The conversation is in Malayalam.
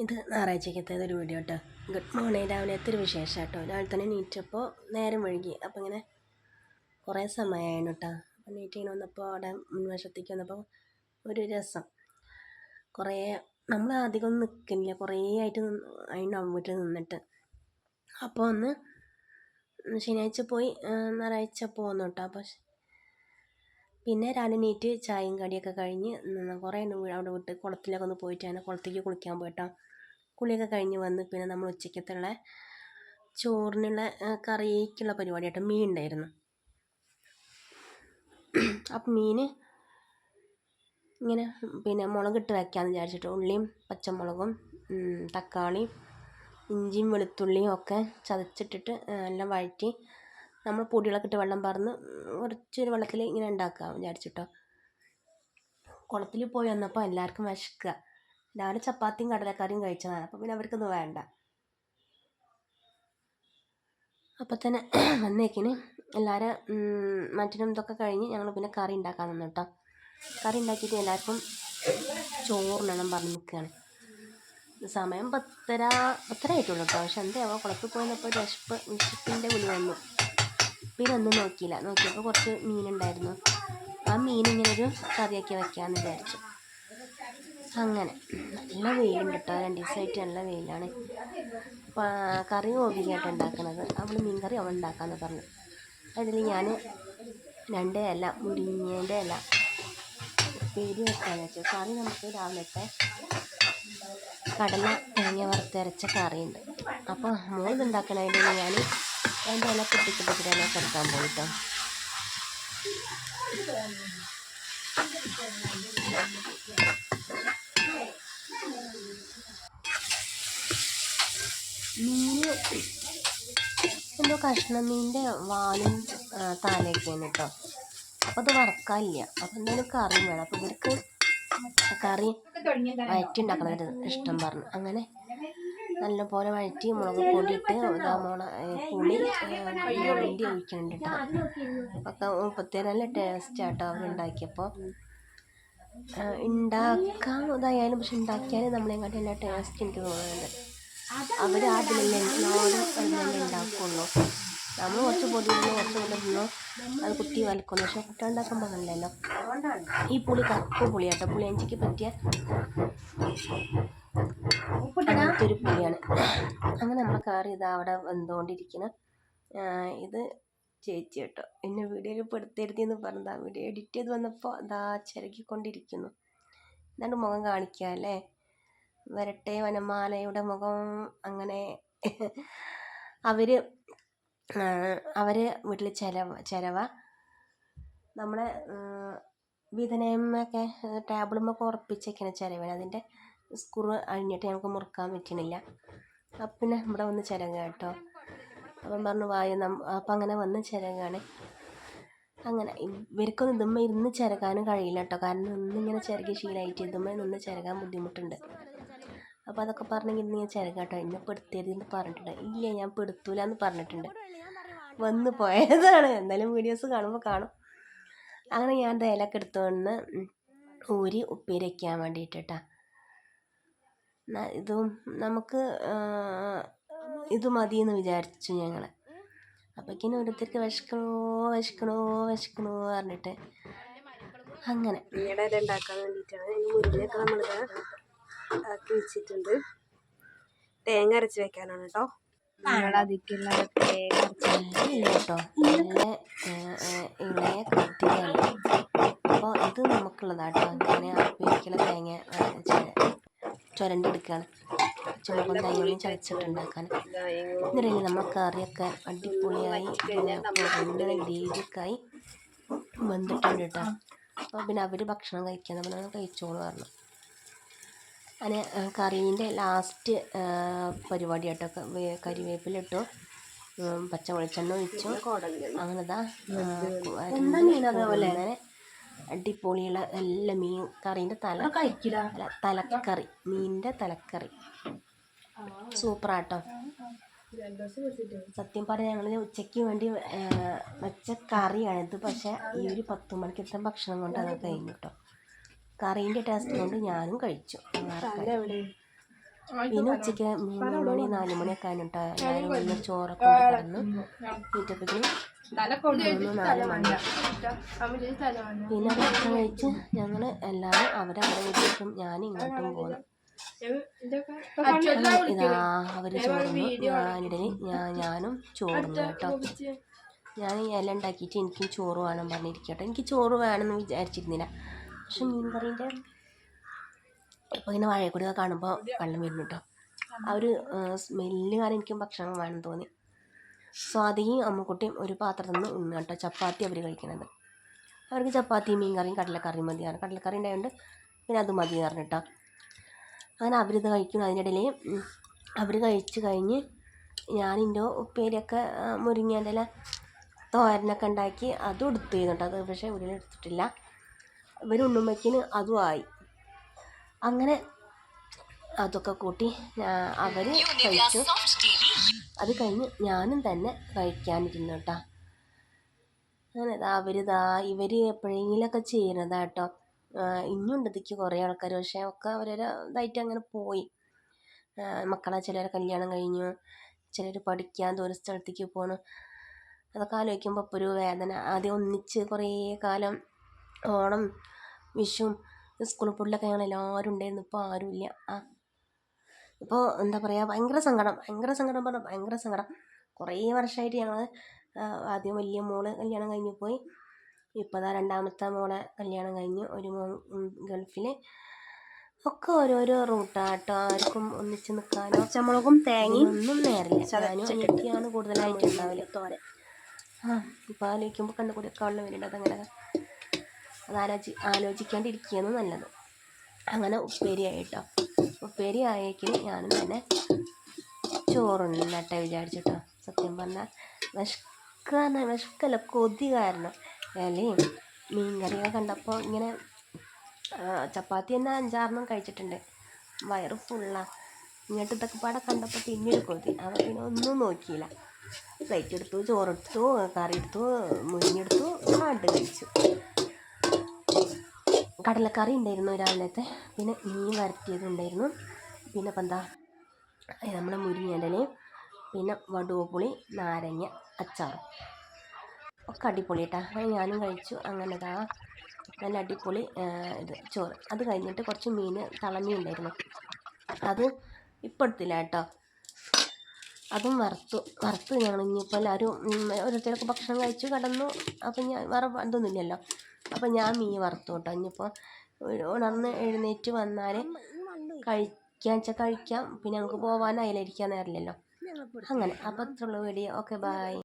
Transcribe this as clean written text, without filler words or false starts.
ഇത് ഞായറാഴ്ചക്കത്തെ ഒരു വീഡിയോ കേട്ടോ. ഗുഡ് മോർണിംഗ്, രാവിലത്തെ ഒരു വിശേഷം കേട്ടോ. രാവിലെ തന്നെ നീറ്റപ്പോൾ നേരം വഴുകി. അപ്പോൾ ഇങ്ങനെ കുറേ സമയമായിരുന്നു കേട്ടോ. അപ്പോൾ നീറ്റ് ഇങ്ങനെ വന്നപ്പോൾ അവിടെ മുൻവശത്തേക്ക് വന്നപ്പോൾ ഒരു രസം. കുറേ നമ്മൾ അധികം നിൽക്കുന്നില്ല, കുറേ ആയിട്ട് അതിന് വീട്ടിൽ നിന്നിട്ട്. അപ്പോൾ ഒന്ന് ശനിയാഴ്ച പോയി ഞായറാഴ്ച പോന്നു കേട്ടോ. അപ്പോൾ പിന്നെ രാവിലെ നീറ്റ് ചായയും കടിയൊക്കെ കഴിഞ്ഞ് കുറേ അവിടെ വിട്ട് കുളത്തിലൊക്കെ ഒന്ന് പോയിട്ട് അങ്ങനെ കുളത്തേക്ക് കുളിക്കാൻ പോയിട്ടോ. കുളിയൊക്കെ കഴിഞ്ഞ് വന്ന് പിന്നെ നമ്മൾ ഉച്ചക്കത്തുള്ള ചോറിനുള്ള കറിക്കുള്ള പരിപാടി കേട്ടോ. മീൻ ഉണ്ടായിരുന്നു. അപ്പം മീൻ ഇങ്ങനെ പിന്നെ മുളകിട്ട് വയ്ക്കാമെന്ന് വിചാരിച്ചിട്ട് ഉള്ളിയും പച്ചമുളകും തക്കാളിയും ഇഞ്ചിയും വെളുത്തുള്ളിയും ഒക്കെ ചതച്ചിട്ടിട്ട് എല്ലാം വഴറ്റി നമ്മൾ പൊടികളൊക്കെ ഇട്ട് വെള്ളം പറന്ന് കുറച്ചൊരു വെള്ളത്തിൽ ഇങ്ങനെ ഉണ്ടാക്കാം വിചാരിച്ചിട്ടോ. കുളത്തിൽ പോയി വന്നപ്പോൾ എല്ലാവർക്കും വിശക്കുക. രാവിലെ ചപ്പാത്തിയും കടലക്കറിയും കഴിച്ചതാണ്. അപ്പോൾ പിന്നെ അവർക്കൊന്നും വേണ്ട. അപ്പോൾ തന്നെ വന്നേക്കിന് എല്ലാവരും മറ്റിനും ഇതൊക്കെ കഴിഞ്ഞ് ഞങ്ങൾ പിന്നെ കറി ഉണ്ടാക്കാൻ നിന്നു കേട്ടോ. കറി ഉണ്ടാക്കിയിട്ട് എല്ലാവർക്കും ചോറിനെണ്ണം പറഞ്ഞ് നിൽക്കുകയാണ്. സമയം 10:30 ആയിട്ടുള്ളൂ കേട്ടോ. പക്ഷെ എന്താ കുളത്തിൽ പോയപ്പോൾ വിശപ്പിൻ്റെ വിളി വന്നു. പിന്നെ ഒന്നും നോക്കിയപ്പോൾ കുറച്ച് മീനുണ്ടായിരുന്നു. ആ മീനിങ്ങനെ ഒരു കറിയാക്കി വയ്ക്കാമെന്ന് വിചാരിച്ചു. അങ്ങനെ നല്ല വെയിലുണ്ട് കേട്ടോ. 2 ദിവസമായിട്ട് നല്ല വെയിലാണ്. കറി ഗോപികയായിട്ട് ഉണ്ടാക്കുന്നത്. അവൾ മീൻ കറി അവൾ ഉണ്ടാക്കാമെന്ന് പറഞ്ഞു. അതിൽ ഞാൻ 2 ഇല മുരിങ്ങേൻ്റെ ഇല ഉപ്പേരി വെക്കാമെന്ന് വെച്ചു. കറി നമുക്ക് രാവിലത്തെ കടല തേങ്ങ വറുത്തരച്ച കറിയുണ്ട്. അപ്പോൾ മോളിത് ഉണ്ടാക്കണതിൽ ഞാൻ അതിൻ്റെ ഇല പൊട്ടിക്കിട്ടിട്ട് ഇല കൊടുക്കാൻ പോയിട്ടോ. മീൻ എന്തോ കഷ്ണം മീനിൻ്റെ വാലും തലയൊക്കെയാണ് കേട്ടോ. അപ്പോൾ അത് വറക്കാനില്ല. അപ്പോൾ എന്തായാലും കറിയും വേണം. അപ്പോൾ ഇവർക്ക് കറി വഴറ്റി ഉണ്ടാക്കണത് ഇഷ്ടം പറഞ്ഞു. അങ്ങനെ നല്ലപോലെ വഴറ്റി മുളക് പൊടി ഇട്ട് പുളി വേണ്ടി ഒഴിക്കുന്നുണ്ട് കേട്ടോ. അപ്പോൾ നല്ല ടേസ്റ്റ് ആട്ടോ അവരുണ്ടാക്കിയപ്പോൾ. ഉണ്ടാക്കാൻ ഇതായാലും പക്ഷെ ഉണ്ടാക്കിയാലും നമ്മളെങ്ങാട്ടും എല്ലാ ടേസ്റ്റ് എനിക്ക് തോന്നുന്നുണ്ട്. അവർ ആദ്യമല്ലേ എല്ലാവരും ഉണ്ടാക്കുള്ളൂ. നമ്മൾ കുറച്ച് പൊടിയിടുന്നു, കുറച്ച് കൊണ്ടിരുന്നു, അത് കുത്തി വലക്കുന്നു. പക്ഷെ കുട്ടികൾ ഉണ്ടാക്കുമ്പോൾ അങ്ങനല്ലോ. ഈ പുളി കറുപ്പ് പുളിയാട്ടോ. പുളിയഞ്ചിക്ക് പറ്റിയ അങ്ങനത്തെ ഒരു പുളിയാണ്. അങ്ങനെ നമ്മളെ കറി ഇതാ അവിടെ വന്നുകൊണ്ടിരിക്കണം. ഇത് ചേച്ചി കേട്ടോ എന്നെ വീഡിയോയിൽ പെടുത്തരുതെന്ന് പറഞ്ഞതാ. വീഡിയോ എഡിറ്റ് ചെയ്ത് വന്നപ്പോൾ അതാ ചിരകിക്കൊണ്ടിരിക്കുന്നു. എന്നാണ്ട് മുഖം കാണിക്കുക അല്ലേ. വരട്ടെ വനമാലയുടെ മുഖം. അങ്ങനെ അവർ വീട്ടിൽ ചിരവ നമ്മളെ വിതനയൊക്കെ ടേബിളുമൊക്കെ ഉറപ്പിച്ചേക്കാണ് ചിരവേന. അതിൻ്റെ സ്ക്രൂ അഴിഞ്ഞിട്ട് ഞങ്ങൾക്ക് മുറുക്കാൻ പറ്റണില്ല. അപ്പം പിന്നെ ഇവിടെ വന്ന് ചിരക കേട്ടോ. അപ്പം പറഞ്ഞു വായു അപ്പം അങ്ങനെ വന്ന് ചിരകാണ്. അങ്ങനെ ഇവർക്കൊന്നും ഇതുമ്മ ഇരുന്ന് ചിരകാനും കഴിയില്ല കേട്ടോ. കാരണം ഒന്നിങ്ങനെ ചിരകി ശീലമായിട്ട് ഇതുമ്മ നിന്ന് ചിരകാൻ ബുദ്ധിമുട്ടുണ്ട്. അപ്പോൾ അതൊക്കെ പറഞ്ഞെങ്കിൽ ഇന്ന് ഞാൻ ചിരക കേട്ടോ. എന്നെ പെടുത്തരുതെന്ന് പറഞ്ഞിട്ടുണ്ട്. ഇല്ല ഞാൻ പെടുത്തൂല എന്ന് പറഞ്ഞിട്ടുണ്ട്. വന്ന് പോയതാണ്. എന്തായാലും വീഡിയോസ് കാണുമ്പോൾ കാണും. അങ്ങനെ ഞാൻ ഇലക്കെ എടുത്തുകൊണ്ട് ഊരി ഉപ്പേരി വയ്ക്കാൻ വേണ്ടിയിട്ടാ. ഇതും നമുക്ക് ഇത് മതിയെന്ന് വിചാരിച്ചു ഞങ്ങൾ. അപ്പോഴേക്കിനും ഓരോരുത്തർക്ക് വിശക്കണോ പറഞ്ഞിട്ട് അങ്ങനെ ഉണ്ടാക്കാൻ വേണ്ടിയിട്ടാണ്. മുരിങ്ങയൊക്കെ നമ്മളിത് ആക്കി വെച്ചിട്ടുണ്ട്. തേങ്ങ അരച്ച് വെക്കാനാണ് കേട്ടോ. നമ്മളതിക്കുള്ള കേട്ടോ നല്ല ഇളയ കത്തിയാണ്. അപ്പോൾ ഇത് നമുക്കുള്ളതാട്ടോ. അങ്ങനെ ഉപ്പേരിക്കുള്ള തേങ്ങ ചുരണ്ടെടുക്കുകയാണ്. പച്ചമുളകും തേങ്ങയും ചതച്ചിട്ടുണ്ടാക്കാൻ. എന്നിട്ട് നമ്മൾ കറിയൊക്കെ അടിപൊളിയായി നല്ല ഗ്രേവിയൊക്കെയായി വെന്തിട്ടുണ്ട് കേട്ടോ. അപ്പോൾ പിന്നെ അവർ ഭക്ഷണം കഴിക്കാൻ നമ്മൾ കഴിച്ചോളൂ പറഞ്ഞു. അങ്ങനെ കറീൻ്റെ ലാസ്റ്റ് പരിപാടി കേട്ടോ. കരിവേപ്പിലിട്ടു, പച്ച വെളിച്ചെണ്ണ ഒഴിച്ചു. അങ്ങനെ അങ്ങനെ അടിപൊളിയുള്ള നല്ല മീൻ കറീൻ്റെ തലക്കറി, മീനിൻ്റെ തലക്കറി സൂപ്പറാട്ടോ. സത്യം പറഞ്ഞാൽ ഞങ്ങൾ ഉച്ചയ്ക്ക് വേണ്ടി വെച്ച കറിയാണിത്. പക്ഷേ ഈ ഒരു 10 മണിക്കത്തെ ഭക്ഷണം കൊണ്ട് അത് കഴിഞ്ഞു കേട്ടോ. കറീൻ്റെ ടേസ്റ്റ് കൊണ്ട് ഞാനും കഴിച്ചു. പിന്നെ ഉച്ചയ്ക്ക് 3 മണി 4 മണിയൊക്കെ ആയിട്ടോ എല്ലാവരും വന്ന് ചോറൊക്കെ കൊണ്ട് കിടന്നു വീട്ടപ്പത്തിന് 3-4 മണി. പിന്നെ ഭക്ഷണം കഴിച്ച് ഞങ്ങൾ എല്ലാവരും അവരവിടെ വീട്ടിലേക്കും ഞാൻ ഇങ്ങോട്ടും പോന്നു. ഇതാ അവർ ചോറുന്നു, ഞാനും ചോറുന്നു കേട്ടോ. ഞാൻ ഇല ഉണ്ടാക്കിയിട്ട് എനിക്കും ചോറ് വേണം പറഞ്ഞിരിക്കട്ടോ. എനിക്ക് ചോറ് വേണമെന്ന് വിചാരിച്ചിരുന്നില്ല, പക്ഷെ മീൻകറീൻ്റെ ഇപ്പോൾ ഇങ്ങനെ വാഴക്കൂടി കാണുമ്പോൾ വെള്ളം വരുന്നു കേട്ടോ. ആ ഒരു സ്മെല്ല് കാരണം എനിക്കും ഭക്ഷണം വേണം തോന്നി. സ്വാതിയും അമ്മുക്കുട്ടിയും ഒരു പാത്രത്തിൽ നിന്ന് ഉണ്ണു കേട്ടോ. ചപ്പാത്തി അവർ കഴിക്കണത്, അവർക്ക് ചപ്പാത്തിയും മീൻകറിയും കടലക്കറിയും മതിയാണ്. കടലക്കറി ഉണ്ടായതുകൊണ്ട് പിന്നെ അത് മതി പറഞ്ഞിട്ടോ. അങ്ങനെ അവരിത് കഴിക്കുന്നു. അതിനിടയിൽ അവർ കഴിച്ച് കഴിഞ്ഞ് ഞാനിൻ്റെ ഉപ്പേരിയൊക്കെ മുരിങ്ങേൻ്റെ ഇല തോരനൊക്കെ ഉണ്ടാക്കി അതും എടുത്തു ചെയ്യുന്നുണ്ട്. അത് പക്ഷേ ഉള്ളിലെടുത്തിട്ടില്ല. ഇവർ ഉണ്ണുമ്പയ്ക്കിന് അതും ആയി. അങ്ങനെ അതൊക്കെ കൂട്ടി അവർ കഴിച്ചു. അത് കഴിഞ്ഞ് ഞാനും തന്നെ കഴിക്കാനിരുന്നു കേട്ടോ. അങ്ങനെ ഇവർ എപ്പോഴെങ്കിലുമൊക്കെ ചെയ്യുന്നതാ കേട്ടോ. ഇനിയുണ്ട് ഇതിക്ക് കുറേ ആൾക്കാർ, പക്ഷേ ഒക്കെ അവരൊരു ഇതായിട്ട് അങ്ങനെ പോയി. മക്കളെ ചിലർ കല്യാണം കഴിഞ്ഞു, ചിലർ പഠിക്കാൻ ദൂര സ്ഥലത്തേക്ക് പോകണു. അതൊക്കെ ആലോചിക്കുമ്പോൾ ഇപ്പോൾ ഒരു വേദന. ആദ്യം ഒന്നിച്ച് കുറേ കാലം ഓണം വിഷുവും സ്കൂൾ പൂട്ടിലൊക്കെ ഞങ്ങൾ എല്ലാവരും ഉണ്ടായിരുന്നു. ഇപ്പോൾ ആരുമില്ല. ഇപ്പോൾ എന്താ പറയുക, ഭയങ്കര സങ്കടം പറഞ്ഞാൽ ഭയങ്കര സങ്കടം. കുറേ വർഷമായിട്ട് ഞങ്ങൾ ആദ്യം വലിയ മോള് കല്യാണം കഴിഞ്ഞ് പോയി. ഇപ്പോൾ രണ്ടാമത്തെ മോളെ കല്യാണം കഴിഞ്ഞ് ഒരു മോൻ ഗൾഫിൽ. ഒക്കെ ഓരോരോ റൂട്ടാട്ടോ. ആർക്കും ഒന്നിച്ച് നിൽക്കാനോ പച്ചമുളകും തേങ്ങയും ഒന്നും നേരില്ല. ഞാനും എനിക്കാണ് കൂടുതലായിട്ട് ഉണ്ടാവില്ല തോരൻ. ഇപ്പോൾ ആലോചിക്കുമ്പോൾ കണ്ടുകൂടിയൊക്കെ വെള്ളം വരുന്നുണ്ട്. അതങ്ങനെ ആലോചിക്കാണ്ടിരിക്കുകയാണ് നല്ലത്. അങ്ങനെ ഉപ്പേരി ആയിട്ടോ. ഉപ്പേരി ആയേക്കിന് ഞാനും തന്നെ ചോറുണ്ണട്ടെ വിചാരിച്ചിട്ടോ. സത്യം പറഞ്ഞാൽ വിശക്കല്ല, കൊതി കാരണം. ഇലയും മീൻകറിയൊക്കെ കണ്ടപ്പോൾ ഇങ്ങനെ ചപ്പാത്തി തന്നെ 5-6 കഴിച്ചിട്ടുണ്ട്. വയറ് ഫുള്ളാണ്. ഇങ്ങോട്ട് ഇതൊക്കെ പാടെ കണ്ടപ്പോൾ പിന്നീട് കൊതി. അപ്പോൾ പിന്നെ ഒന്നും നോക്കിയില്ല. പ്ലേറ്റ് എടുത്തു, ചോറെടുത്തു, കറി എടുത്തു, മുരിഞ്ഞെടുത്തു, ആണ്ട് കഴിച്ചു. കടലക്കറി ഉണ്ടായിരുന്നു രാവിലത്തെ, പിന്നെ മീൻ വരട്ടിയതുണ്ടായിരുന്നു, പിന്നെ ഇപ്പം എന്താ നമ്മുടെ മുരിങ്ങേൻ്റെ ഇലയും പിന്നെ വടുവപ്പുളി നാരങ്ങ അച്ചാറും ഒക്കെ അടിപൊളി കേട്ടോ. ഞാനും കഴിച്ചു. അങ്ങനെ നല്ല അടിപൊളി ചോറ്. അത് കഴിഞ്ഞിട്ട് കുറച്ച് മീൻ തളമീൻ ഉണ്ടായിരുന്നു, അത് ഇപ്പം എടുത്തില്ല കേട്ടോ. അതും വറുത്ത് ഞങ്ങൾ ഇനിയിപ്പോൾ എല്ലാവരും ഓരോരുത്തരൊക്കെ ഭക്ഷണം കഴിച്ചു കിടന്നു. അപ്പം ഞാൻ വേറെ ഇതൊന്നുമില്ലല്ലോ, അപ്പം ഞാൻ മീൻ വറുത്തു കേട്ടോ. ഇനിയിപ്പോൾ ഉണർന്ന് എഴുന്നേറ്റ് വന്നാൽ കഴിക്കാം, പിന്നെ ഞങ്ങൾക്ക് പോകാൻ അതിലിരിക്കാൻ നേരമില്ലല്ലോ. അങ്ങനെ അപ്പം അത്രയുള്ള വീഡിയോ. Okay, by.